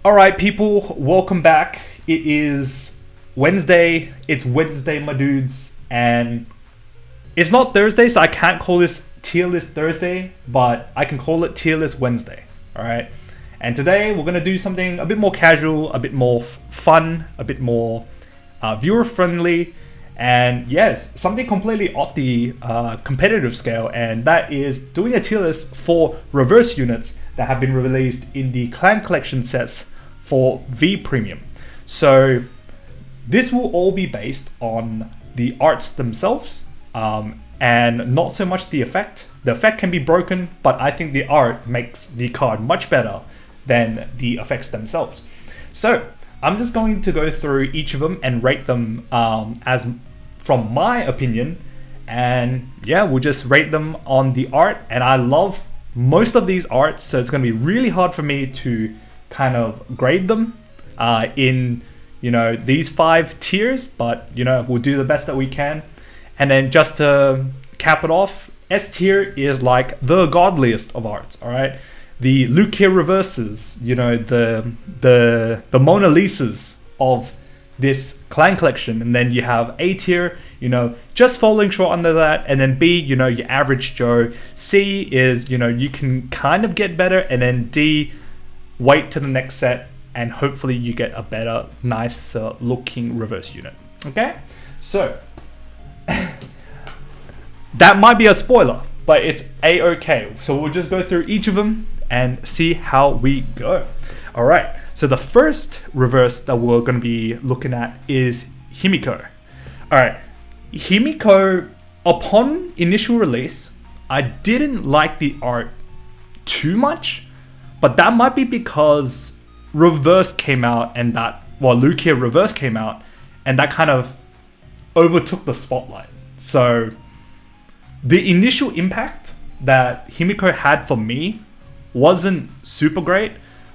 All right, people, welcome back. It is Wednesday. It's Wednesday, my dudes, and it's not Thursday, so I can't call this tier list Thursday, but I can call it tier list Wednesday. All right, and today we're gonna do something a bit more casual, a bit more fun, a bit more viewer friendly, and yes, something completely off the competitive scale, and that is doing a tier list for reverse units that have been released in the clan collection sets for V Premium. So this will all be based on the arts themselves, and not so much the effect. The effect can be broken, but I think the art makes the card much better than the effects themselves. So I'm just going to go through each of them and rate them as from my opinion, and yeah, we'll just rate them on the art. And I love most of these arts, so it's going to be really hard for me to kind of grade them in these 5 tiers, but we'll do the best that we can. And then just to cap it off, S tier is like the godliest of arts. All right, the Lucia reverses, the Mona Lisas of this clan collection. And then you have A tier, just falling short under that. And then B, your average Joe. C is, you can kind of get better. And then D, wait to the next set and hopefully you get a better, nicer looking reverse unit. Okay, so that might be a spoiler, but it's a-okay. So we'll just go through each of them and see how we go. All right, so the first reverse that we're going to be looking at is Himiko. All right, Himiko, upon initial release, I didn't like the art too much, but that might be because Reverse came out and Lucia Reverse came out, and that kind of overtook the spotlight. So the initial impact that Himiko had for me wasn't super great,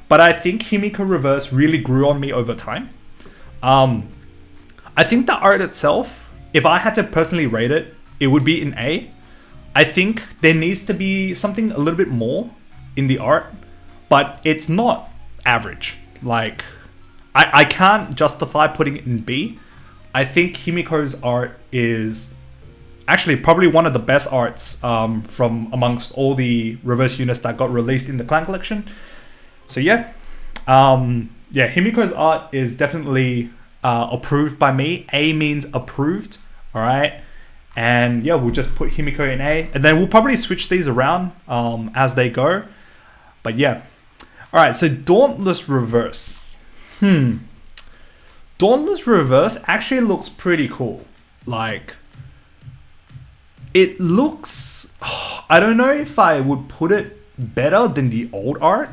but I think Himiko Reverse really grew on me over time. I think the art itself, if I had to personally rate it, it would be an A. I think there needs to be something a little bit more in the art, but it's not average. Like, I can't justify putting it in B. I think Himiko's art is actually probably one of the best arts from amongst all the reverse units that got released in the clan collection. So yeah, Himiko's art is definitely approved by me. A means approved. All right, and yeah, we'll just put Himiko in A, and then we'll probably switch these around as they go. But yeah, all right. So Dauntless Reverse. Dauntless Reverse actually looks pretty cool. Like, it looks, I don't know if I would put it better than the old art,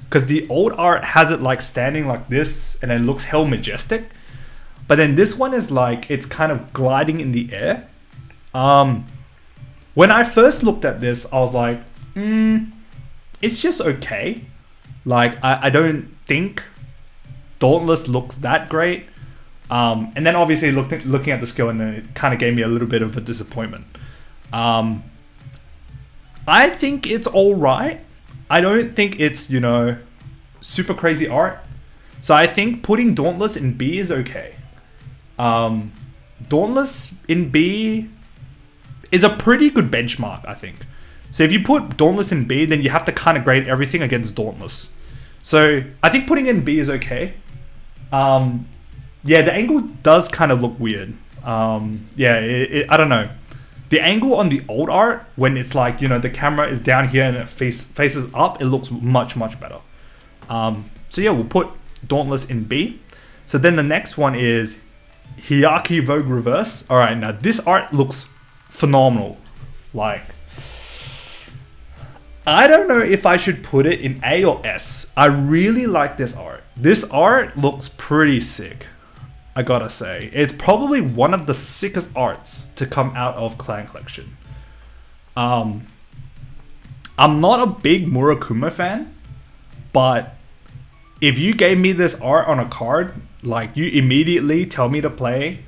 because the old art has it like standing like this and it looks hell majestic, but then this one is like, it's kind of gliding in the air. When I first looked at this, I was like, it's just okay. Like, I don't think Dauntless looks that great. And then obviously looking at the skill, and then it kind of gave me a little bit of a disappointment. I think it's all right. I don't think it's, super crazy art. So I think putting Dauntless in B is okay. Dauntless in B is a pretty good benchmark, I think. So if you put Dauntless in B, then you have to kind of grade everything against Dauntless. So I think putting in B is okay. The angle does kind of look weird. I don't know. The angle on the old art, when it's like, the camera is down here and it faces up, it looks much, much better. So yeah, we'll put Dauntless in B. So then the next one is Hyakki Vogue Reverse. All right, now this art looks phenomenal. Like, I don't know if I should put it in A or S. I really like this art. This art looks pretty sick, I gotta say. It's probably one of the sickest arts to come out of Clan Collection. I'm not a big Murakumo fan, but if you gave me this art on a card, like, you immediately tell me to play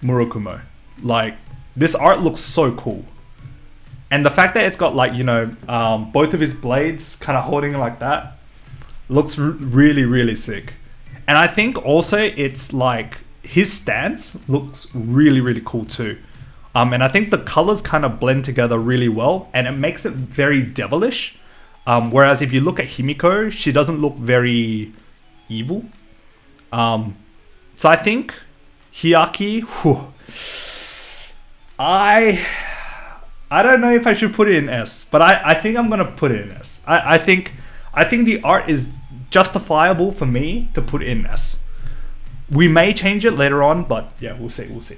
Murakumo. Like, this art looks so cool. And the fact that it's got, like, both of his blades kind of holding like that, Looks really, really sick. And I think also it's like his stance looks really, really cool too. And I think the colors kind of blend together really well, and it makes it very devilish. Whereas if you look at Himiko, she doesn't look very evil. So I think Hyaki, I don't know if I should put it in S, but I think I'm gonna put it in S. I think the art is justifiable for me to put it in S. We may change it later on, but yeah, we'll see.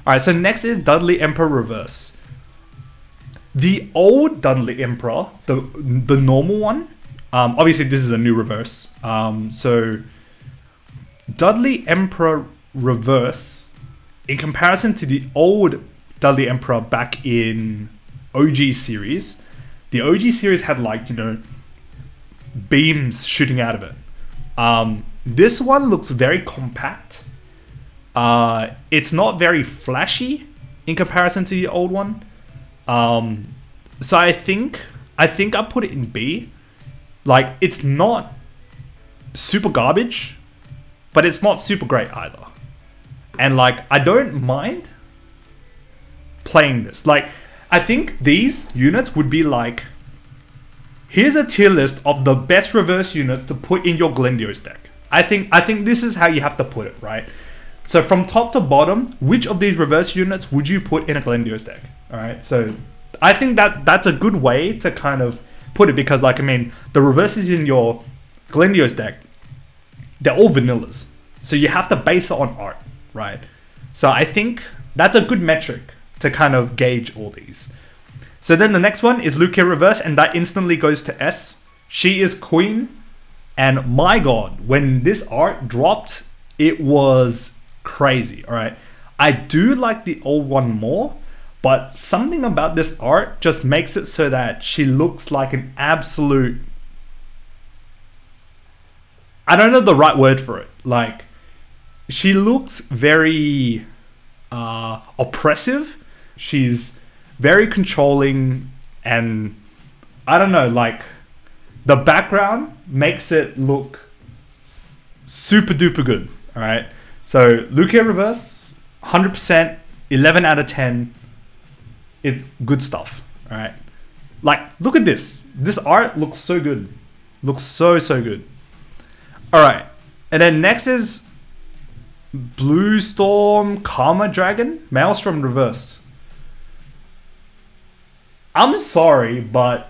Alright, so next is Dudley Emperor Reverse. The old Dudley Emperor, the normal one, obviously this is a new reverse. So Dudley Emperor Reverse, in comparison to the old Dudley Emperor back in OG series, the OG series had like, you know, beams shooting out of it. This one looks very compact. It's not very flashy in comparison to the old one. So I think I put it in B. Like, it's not super garbage, but it's not super great either. And like, I don't mind playing this. Like, I think these units would be like, here's a tier list of the best reverse units to put in your Glendios deck. I think this is how you have to put it, right? So from top to bottom, which of these reverse units would you put in a Glendios deck? All right, so I think that's a good way to kind of put it, because like, I mean, the reverses in your Glendios deck, they're all vanillas. So you have to base it on art, right? So I think that's a good metric to kind of gauge all these. So then the next one is Luke Reverse, and that instantly goes to S. She is queen, and my god, when this art dropped, it was crazy. All right, I do like the old one more, but something about this art just makes it so that she looks like an absolute, I don't know the right word for it, like, she looks very oppressive. She's very controlling, and I don't know, like, the background makes it look super duper good. All right, so Lucia Reverse, 100%, 11 out of 10. It's good stuff. All right, like, look at this. This art looks so good. Looks so good. All right, and then next is Blue Storm Karma Dragon Maelstrom Reverse. I'm sorry, but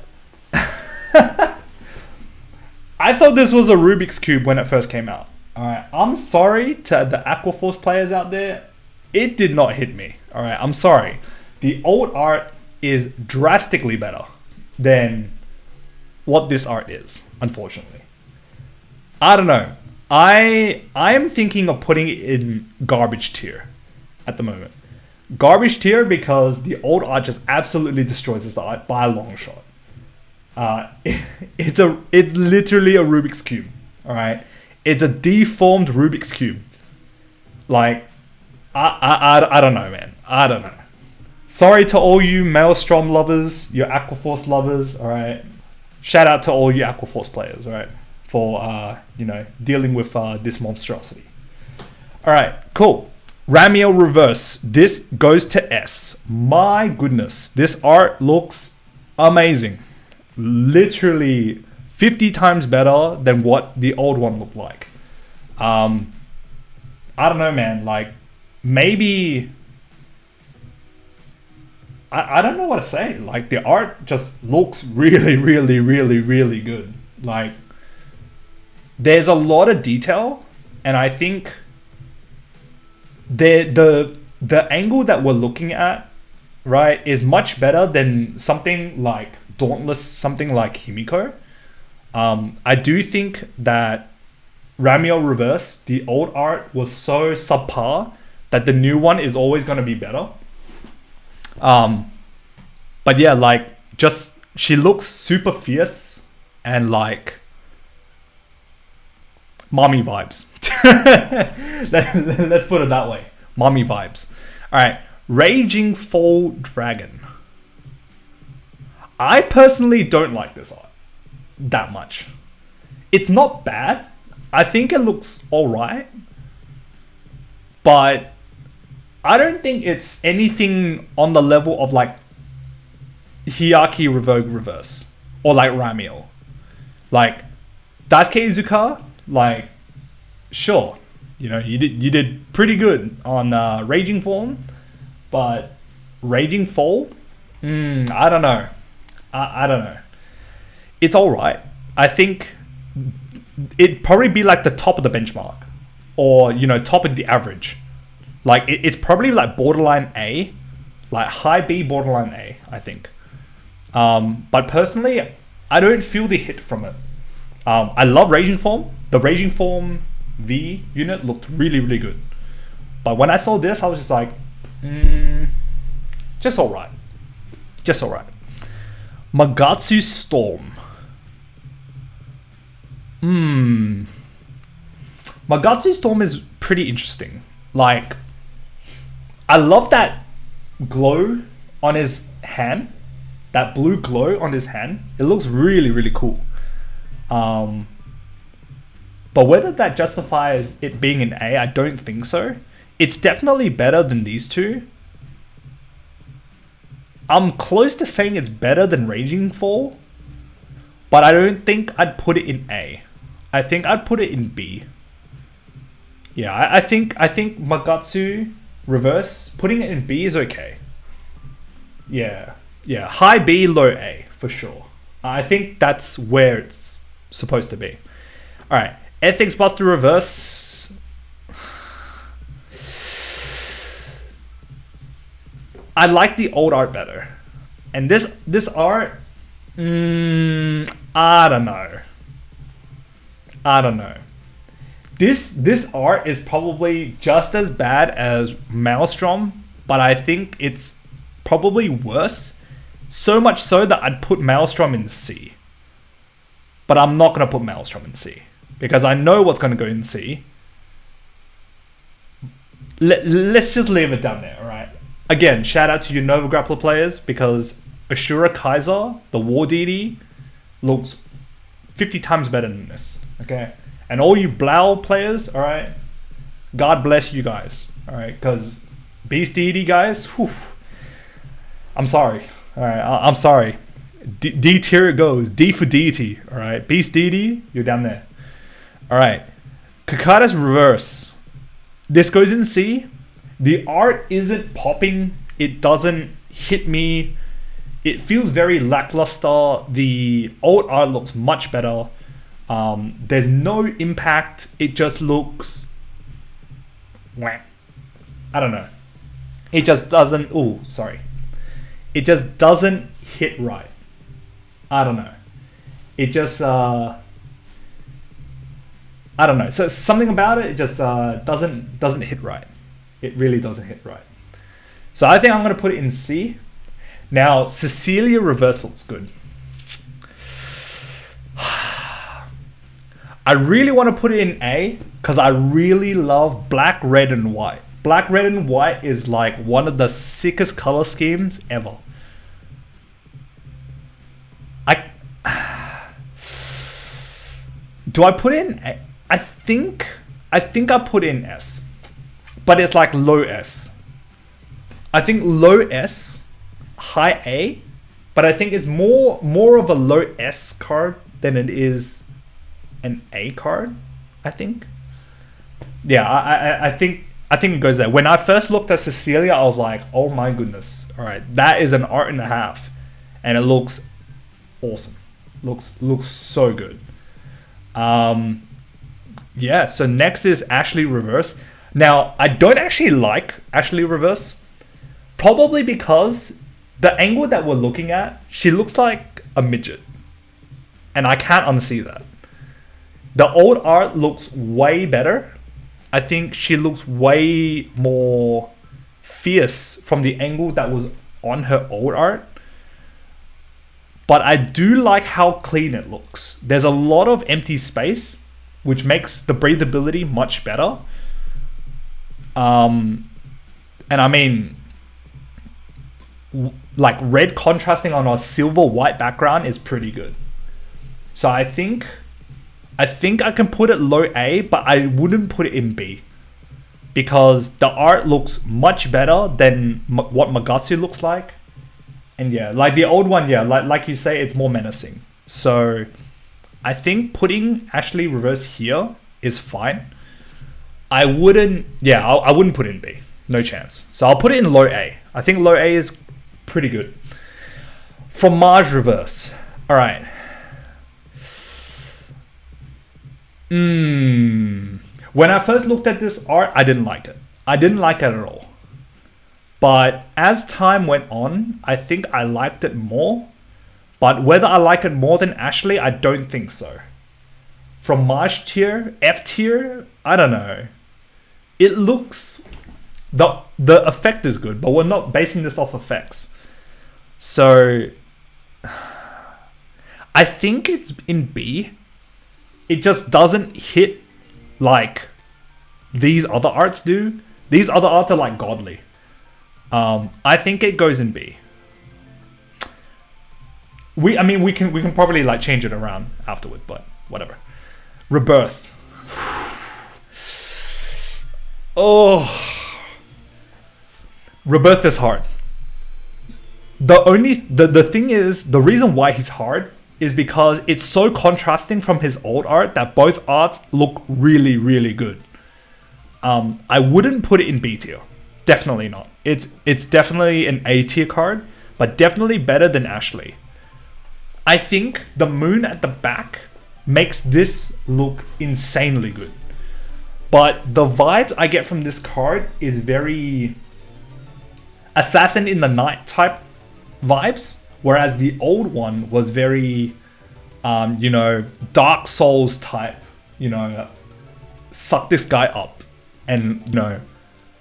I thought this was a Rubik's Cube when it first came out. Alright, I'm sorry to the Aquaforce players out there. It did not hit me. Alright, I'm sorry. The old art is drastically better than what this art is, unfortunately. I don't know. I'm thinking of putting it in garbage tier at the moment. Garbage tier because the old art just absolutely destroys this art by a long shot. It's literally a Rubik's Cube. All right, it's a deformed Rubik's Cube. Like, I don't know, man. I don't know. Sorry to all you Maelstrom lovers, your Aquaforce lovers. All right, shout out to all you Aquaforce players. All right, for dealing with this monstrosity. All right, cool. Ramiel Reverse. This goes to S. My goodness, this art looks amazing. Literally 50 times better than what the old one looked like. I don't know, man. Like, maybe I don't know what to say. Like, the art just looks really good. Like, there's a lot of detail, and I think the angle that we're looking at, right, is much better than something like Dauntless, something like Himiko. I do think that Ramiel Reverse, the old art, was so subpar that the new one is always going to be better. But yeah, like, just, she looks super fierce and like mommy vibes. Let's put it that way. Mommy vibes. All right, Raging Fall Dragon. I personally don't like this art that much. It's not bad. I think it looks alright. But I don't think it's anything on the level of like Hyaki Revoke Reverse or like Ramiel. Like Daisuke Izuka, like sure, you know, you did pretty good on Raging Form, but Raging Fall, I don't know. I don't know. It's alright. I think it'd probably be like the top of the benchmark, or you know, top of the average. Like it's probably like borderline A, like high B, borderline A, I think. But personally, I don't feel the hit from it. I love Raging Form. The Raging Form V unit looked really, really good. But when I saw this, I was just like, just alright. Just alright. Magatsu Storm. Magatsu Storm is pretty interesting. Like, I love that glow on his hand. That blue glow on his hand. It looks really, really cool. But whether that justifies it being an A, I don't think so. It's definitely better than these two. I'm close to saying it's better than Raging Fall, but I don't think I'd put it in A. I think I'd put it in B. Yeah, I think Magatsu Reverse, putting it in B is okay. Yeah, high B, low A for sure. I think that's where it's supposed to be. All right, Ethics Buster Reverse. I like the old art better, and this art, I don't know. This art is probably just as bad as Maelstrom, but I think it's probably worse. So much so that I'd put Maelstrom in C. But I'm not going to put Maelstrom in C, because I know what's going to go in C. Let's just leave it down there, alright? Again, shout out to you Nova Grappler players, because Ashura Kaiser, the War Deity, looks 50 times better than this, okay? And all you Blau players, alright? God bless you guys, alright? Because Beast Deity guys, whew, I'm sorry, alright? I'm sorry. D tier it goes. D for deity. All right. Beast deity, you're down there. All right. Kakata's Reverse. This goes in C. The art isn't popping. It doesn't hit me. It feels very lackluster. The old art looks much better. There's no impact. It just looks... I don't know. It just doesn't... Oh, sorry. It just doesn't hit right. I don't know. It just, I don't know. So something about it just doesn't hit right. It really doesn't hit right. So I think I'm going to put it in C. Now, Cecilia Reverse looks good. I really want to put it in A because I really love black, red, and white. Black, red, and white is like one of the sickest color schemes ever. Do I put in A? I think I put in S, but it's like low S. I think low S, high A, but I think it's more of a low S card than it is an A card. I think. Yeah, I think it goes there. When I first looked at Cecilia, I was like, oh my goodness, all right, that is an art and a half, and it looks awesome. Looks so good. Yeah, so next is Ashley Reverse. Now, I don't actually like Ashley Reverse, probably because the angle that we're looking at, she looks like a midget, and I can't unsee that. The old art looks way better. I think she looks way more fierce from the angle that was on her old art. But I do like how clean it looks. There's a lot of empty space, which makes the breathability much better. And I mean, like red contrasting on a silver white background is pretty good. So I think I think I can put it low A, but I wouldn't put it in B. Because the art looks much better than what Magatsu looks like. And yeah, like the old one, yeah, like you say, it's more menacing. So I think putting Ashley Reverse here is fine. I wouldn't put it in B. No chance. So I'll put it in low A. I think low A is pretty good. Fromage Reverse. All right. When I first looked at this art, I didn't like it. I didn't like it at all. But as time went on, I think I liked it more. But whether I like it more than Ashley, I don't think so. Fromage tier, F tier, I don't know. It looks... The effect is good, but we're not basing this off effects. So... I think it's in B. It just doesn't hit like these other arts do. These other arts are like godly. I think it goes in B. We can probably like change it around afterward, but whatever. Rebirth. Oh, Rebirth is hard. The thing is, the reason why he's hard is because it's so contrasting from his old art that both arts look really, really good. I wouldn't put it in B tier. Definitely not. It's definitely an A tier card, but definitely better than Ashley. I think the moon at the back makes this look insanely good. But the vibes I get from this card is very Assassin in the Night type vibes, whereas the old one was very, Dark Souls type, suck this guy up and,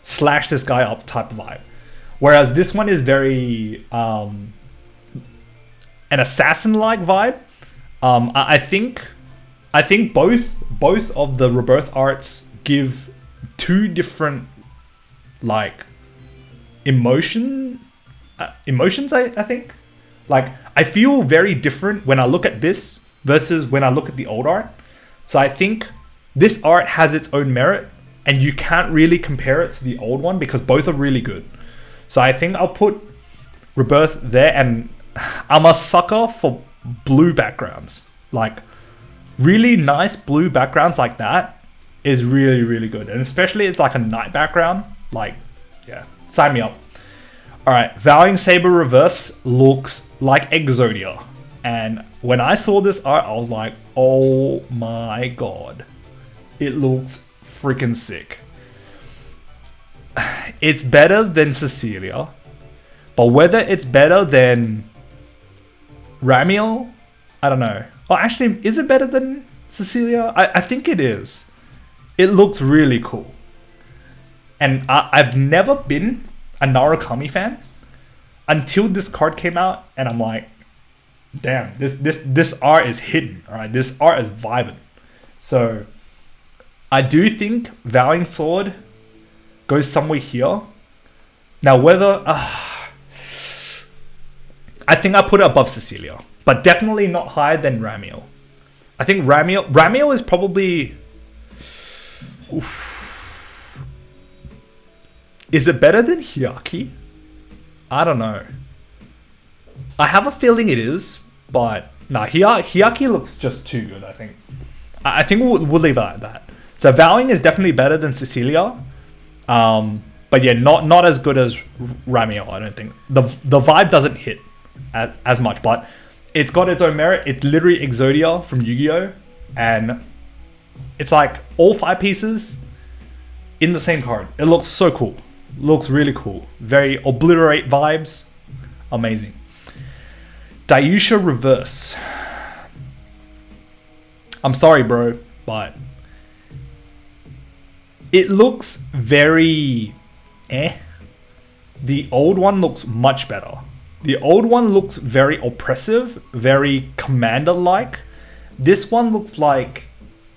slash this guy up type of vibe. Whereas this one is very an assassin-like vibe. I think both of the Rebirth arts give two different like emotions. I think like I feel very different when I look at this versus when I look at the old art. So I think this art has its own merit, and you can't really compare it to the old one because both are really good. So I think I'll put Rebirth there, and I'm a sucker for blue backgrounds. Like really nice blue backgrounds like that is really, really good. And especially it's like a night background. Like, yeah, sign me up. All right, Vowing Saber Reverse looks like Exodia. And when I saw this art, I was like, oh my God. It looks freaking sick. It's better than Cecilia, but whether it's better than Ramiel, I don't know. Oh, actually, is it better than Cecilia? I think it is. It looks really cool. And I've never been a Narukami fan until this card came out, and I'm like, damn, this art is hidden. All right, this art is vibing. So I do think Vowing Sword goes somewhere here. Now whether I think I put it above Cecilia, but definitely not higher than Ramiel. I think Ramiel is probably. Oof. Is it better than Hyaki? I don't know. I have a feeling it is, but nah, Hyaki looks just too good, I think. I think we'll leave it at that. So Vowing is definitely better than Cecilia. But yeah, not as good as Ramiel, I don't think. The vibe doesn't hit as much, but it's got its own merit. It's literally Exodia from Yu-Gi-Oh! And it's like all 5 pieces in the same card. It looks so cool. Looks really cool. Very Obliterate vibes. Amazing. Dayusha Reverse. I'm sorry, bro, but it looks very The old one looks much better. The old one looks very oppressive, very commander-like. This one looks like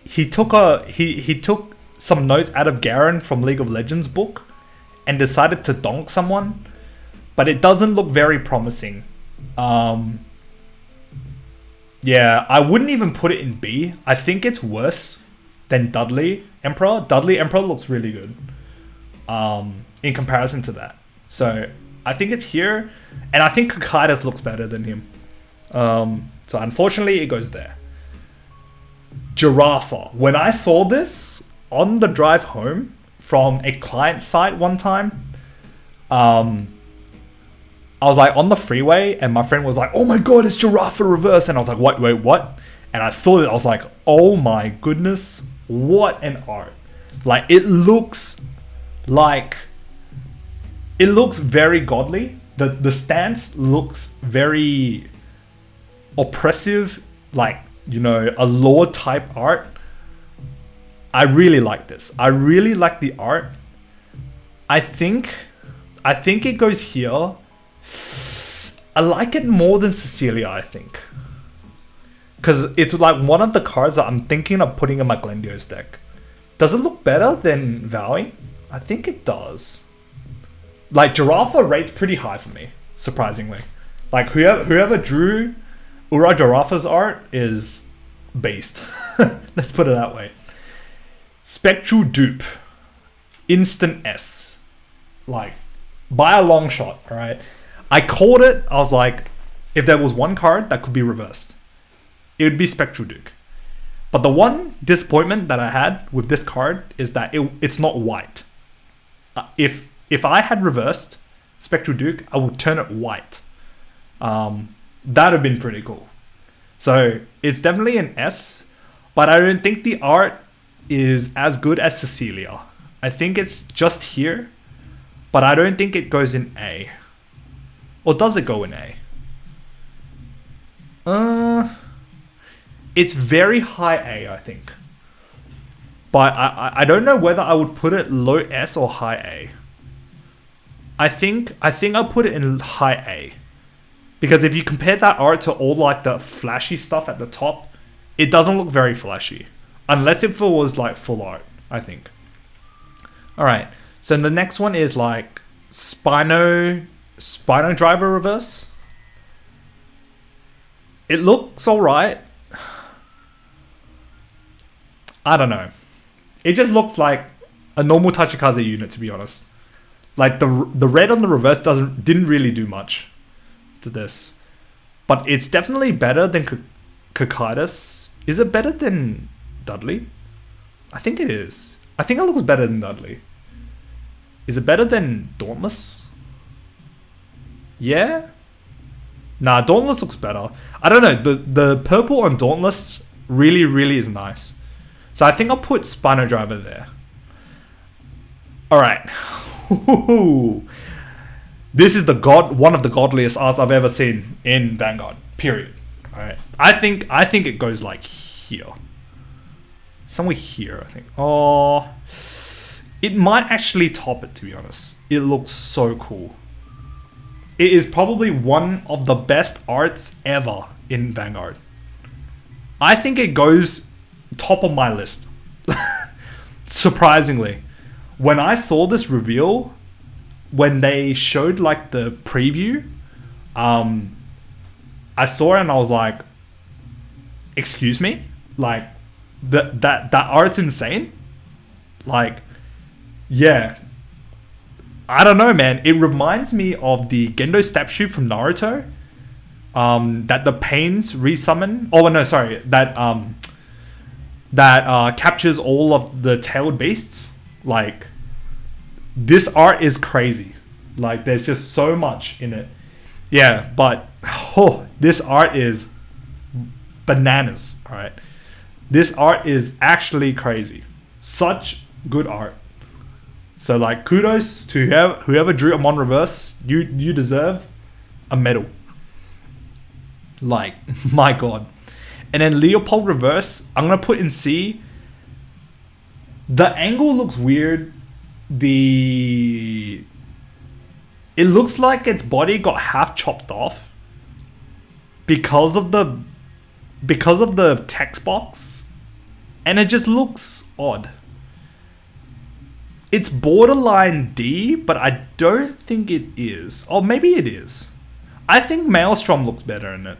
he took some notes out of Garen from League of Legends book and decided to donk someone, but it doesn't look very promising. Yeah, I wouldn't even put it in B. I think it's worse than Dudley Emperor. Dudley Emperor looks really good in comparison to that. So I think it's here, and I think Kakaitis looks better than him. So unfortunately, it goes there. Giraffe. When I saw this on the drive home from a client site one time, I was like on the freeway, and my friend was like, "Oh my god, it's Giraffe reverse!" And I was like, "What? Wait, what?" And I saw it. I was like, "Oh my goodness, what an art!" Like it looks very godly. The stance looks very oppressive, like, you know, a law type art. I really like this. I really like the art. I think it goes here. I like it more than Cecilia, I think. Because it's like one of the cards that I'm thinking of putting in my Glendios deck. Does it look better than Vowing? I think it does. Like, Giraffe rates pretty high for me, surprisingly. Like, whoever drew Ura Giraffe's art is based. Let's put it that way. Spectral Dupe. Instant S. Like, by a long shot, alright? I called it. I was like, if there was one card that could be reversed, it would be Spectral Duke. But the one disappointment that I had with this card is that it's not white. If I had reversed Spectral Duke, I would turn it white. That would have been pretty cool. So it's definitely an S, but I don't think the art is as good as Cecilia. I think it's just here, but I don't think it goes in A. Or does it go in A? It's very high A, I think. But I don't know whether I would put it low S or high A. I think I'll put it in high A. Because if you compare that art to all like the flashy stuff at the top, it doesn't look very flashy. Unless if it was like full art, I think. Alright, so the next one is like Spino Driver reverse. It looks alright. I don't know. It just looks like a normal Tachikaze unit, to be honest. Like the red on the reverse didn't really do much to this. But it's definitely better than Kakaitis. Is it better than Dudley? I think it is. I think it looks better than Dudley. Is it better than Dauntless? Yeah? Nah, Dauntless looks better. I don't know. The purple on Dauntless really, really is nice. So I think I'll put Spino Driver there. Alright. This is one of the godliest arts I've ever seen in Vanguard. Period. Alright. I think it goes like here. Somewhere here, I think. Oh, it might actually top it, to be honest. It looks so cool. It is probably one of the best arts ever in Vanguard. I think it goes top of my list. Surprisingly. When I saw this reveal, when they showed like the preview, I saw it and I was like, excuse me? Like, that art's insane? Like, yeah. I don't know, man. It reminds me of the Gendo statue from Naruto. That the Pains resummon. Oh no, sorry. That captures all of the tailed beasts. Like, this art is crazy. Like, there's just so much in it. Yeah, but this art is bananas. All right, this art is actually crazy. Such good art. So like, kudos to whoever drew Amon reverse. You deserve a medal. Like, my god. And then Leopold reverse, I'm gonna put in C. The angle looks weird. It looks like its body got half chopped off because of the text box, and it just looks odd. It's borderline D, but I don't think it is. Or maybe it is. I think Maelstrom looks better in it.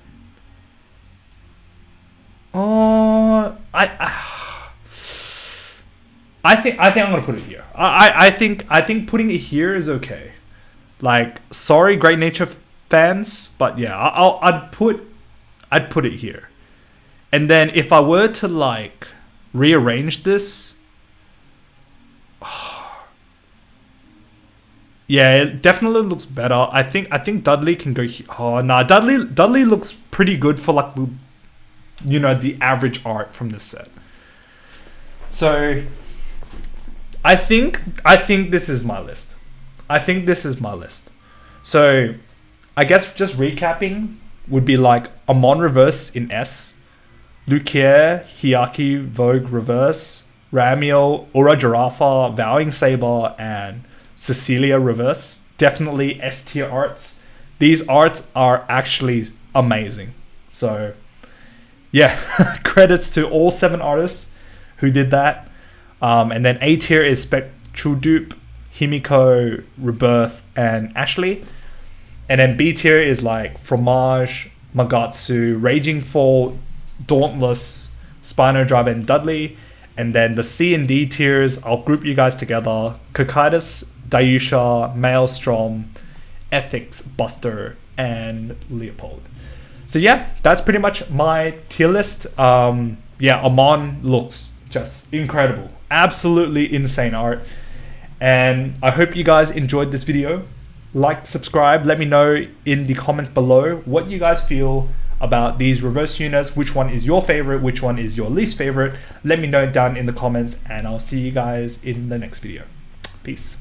I think I'm gonna put it here. I think putting it here is okay. Like, sorry, Great Nature fans, but yeah, I'd put it here. And then if I were to like rearrange this, yeah, it definitely looks better. I think Dudley can go here. Oh nah, Dudley looks pretty good for like the average art from this set. So I think this is my list. So I guess just recapping would be like Amon reverse in S, Lukier, Hyaki, Vogue reverse, Ramiel, Ura Giraffa, Vowing Saber, and Cecilia reverse. Definitely S tier arts. These arts are actually amazing. So yeah, credits to all 7 artists who did that. And then A tier is Spectral Dupe, Himiko, Rebirth, and Ashley. And then B tier is like Fromage, Magatsu, Raging Fall, Dauntless, Spino Drive, and Dudley. And then the C and D tiers, I'll group you guys together. Kokaitis, Dayusha, Maelstrom, Ethics, Buster, and Leopold. So yeah, that's pretty much my tier list. Yeah, Amon looks just incredible. Absolutely insane art. And I hope you guys enjoyed this video. Like, subscribe, let me know in the comments below what you guys feel about these reverse units, which one is your favorite, which one is your least favorite. Let me know down in the comments, and I'll see you guys in the next video. Peace.